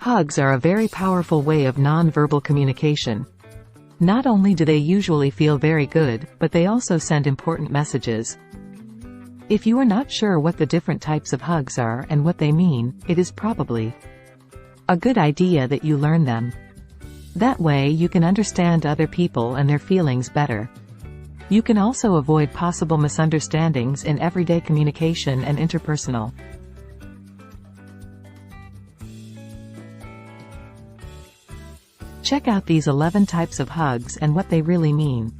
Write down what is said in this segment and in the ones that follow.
Hugs are a very powerful way of non-verbal communication. Not only do they usually feel very good, but they also send important messages. If you are not sure what the different types of hugs are and what they mean, it is probably a good idea that you learn them. That way you can understand other people and their feelings better. You can also avoid possible misunderstandings in everyday communication and interpersonal. Check out these 11 types of hugs and what they really mean.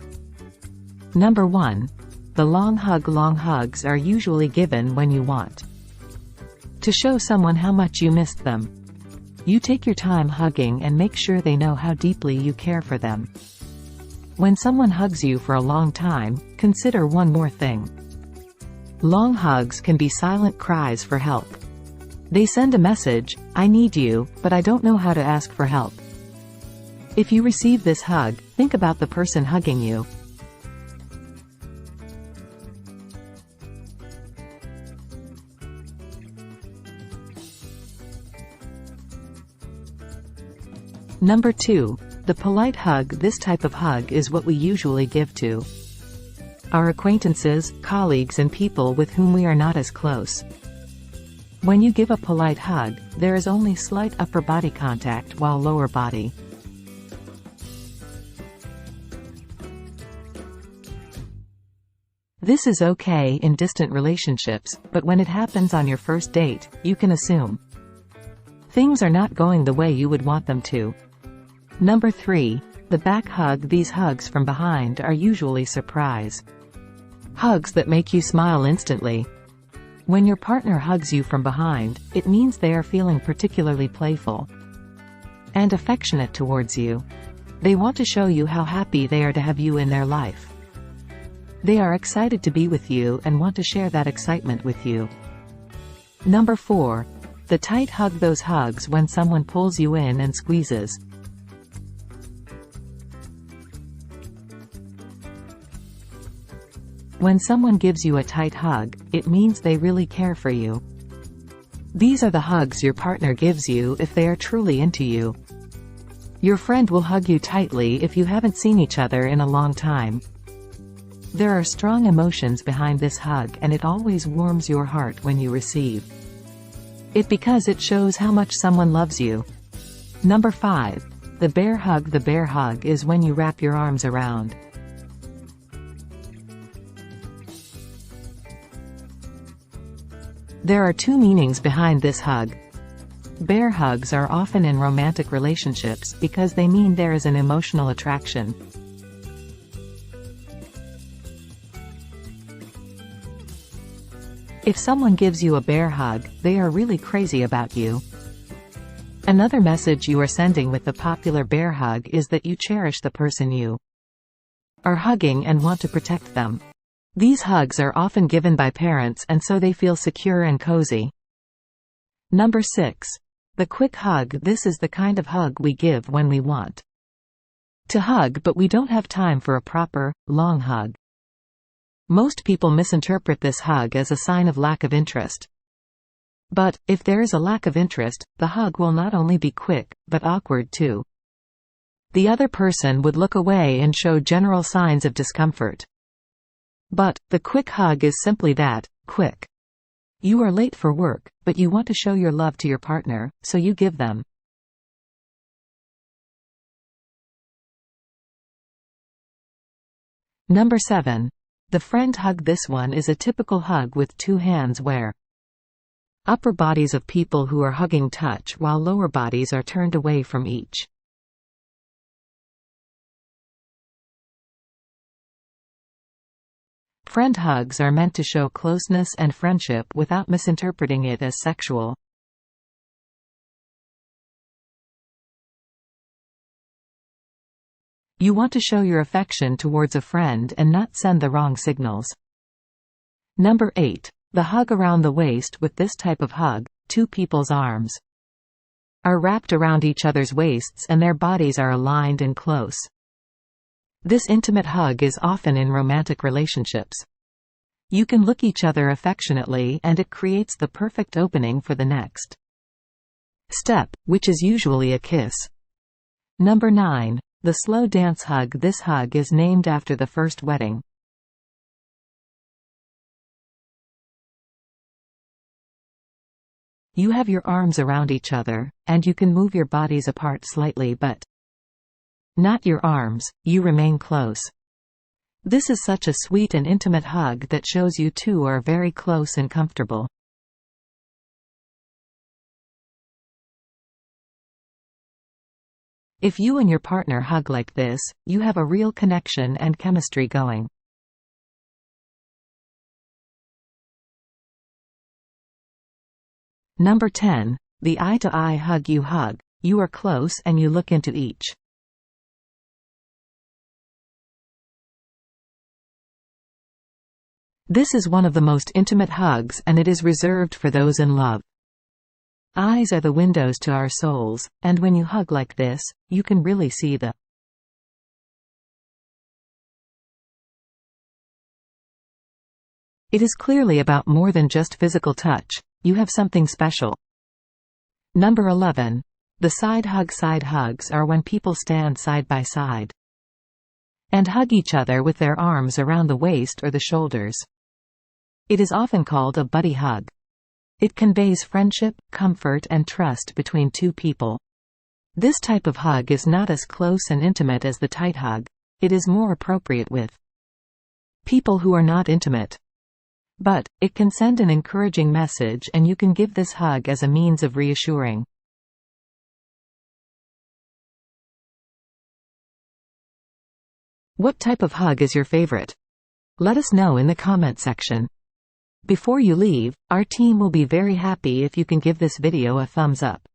Number 1. The long hug. Long hugs are usually given when you want to show someone how much you missed them. You take your time hugging and make sure they know how deeply you care for them. When someone hugs you for a long time, consider one more thing. Long hugs can be silent cries for help. They send a message, I need you, but I don't know how to ask for help. If you receive this hug, think about the person hugging you. Number 2. The polite hug. This type of hug is what we usually give to our acquaintances, colleagues and people with whom we are not as close. When you give a polite hug, there is only slight upper body contact while lower body. This is okay in distant relationships, but when it happens on your first date, you can assume things are not going the way you would want them to. Number 3. The back hug. These hugs from behind are usually surprise hugs that make you smile instantly. When your partner hugs you from behind, it means they are feeling particularly playful and affectionate towards you. They want to show you how happy they are to have you in their life. They are excited to be with you and want to share that excitement with you. Number 4. The tight hug. Those hugs when someone pulls you in and squeezes. When someone gives you a tight hug, it means they really care for you. These are the hugs your partner gives you if they are truly into you. Your friend will hug you tightly if you haven't seen each other in a long time. There are strong emotions behind this hug and it always warms your heart when you receive it because it shows how much someone loves you. Number 5. The bear hug. The bear hug is when you wrap your arms around There are two meanings behind this hug. Bear hugs are often in romantic relationships because they mean there is an emotional attraction. If someone gives you a bear hug, they are really crazy about you. Another message you are sending with the popular bear hug is that you cherish the person you are hugging and want to protect them. These hugs are often given by parents and so they feel secure and cozy. Number 6. The quick hug. This is the kind of hug we give when we want to hug but we don't have time for a proper, long hug. Most people misinterpret this hug as a sign of lack of interest. But, if there is a lack of interest, the hug will not only be quick, but awkward too. The other person would look away and show general signs of discomfort. But, the quick hug is simply that, quick. You are late for work, but you want to show your love to your partner, so you give them. Number 7. The friend hug. This one is a typical hug with two hands where upper bodies of people who are hugging touch while lower bodies are turned away from each. Friend hugs are meant to show closeness and friendship without misinterpreting it as sexual. You want to show your affection towards a friend and not send the wrong signals. Number 8. The hug around the waist. With this type of hug, two people's arms are wrapped around each other's waists and their bodies are aligned and close. This intimate hug is often in romantic relationships. You can look each other affectionately and it creates the perfect opening for the next. step, which is usually a kiss. Number 9. The slow dance hug. This hug is named after the first wedding. You have your arms around each other, and you can move your bodies apart slightly but not your arms, you remain close. This is such a sweet and intimate hug that shows you two are very close and comfortable. If you and your partner hug like this, you have a real connection and chemistry going. Number 10. The eye-to-eye hug. You hug, you are close and you look into each. This is one of the most intimate hugs and it is reserved for those in love. Eyes are the windows to our souls, and when you hug like this, you can really see the It is clearly about more than just physical touch. You have something special. Number 11. The side hug. Side hugs are when people stand side by side and hug each other with their arms around the waist or the shoulders. It is often called a buddy hug. It conveys friendship, comfort and trust between two people. This type of hug is not as close and intimate as the tight hug. It is more appropriate with people who are not intimate. But it can send an encouraging message and you can give this hug as a means of reassuring. What type of hug is your favorite? Let us know in the comment section. Before you leave, our team will be very happy if you can give this video a thumbs up.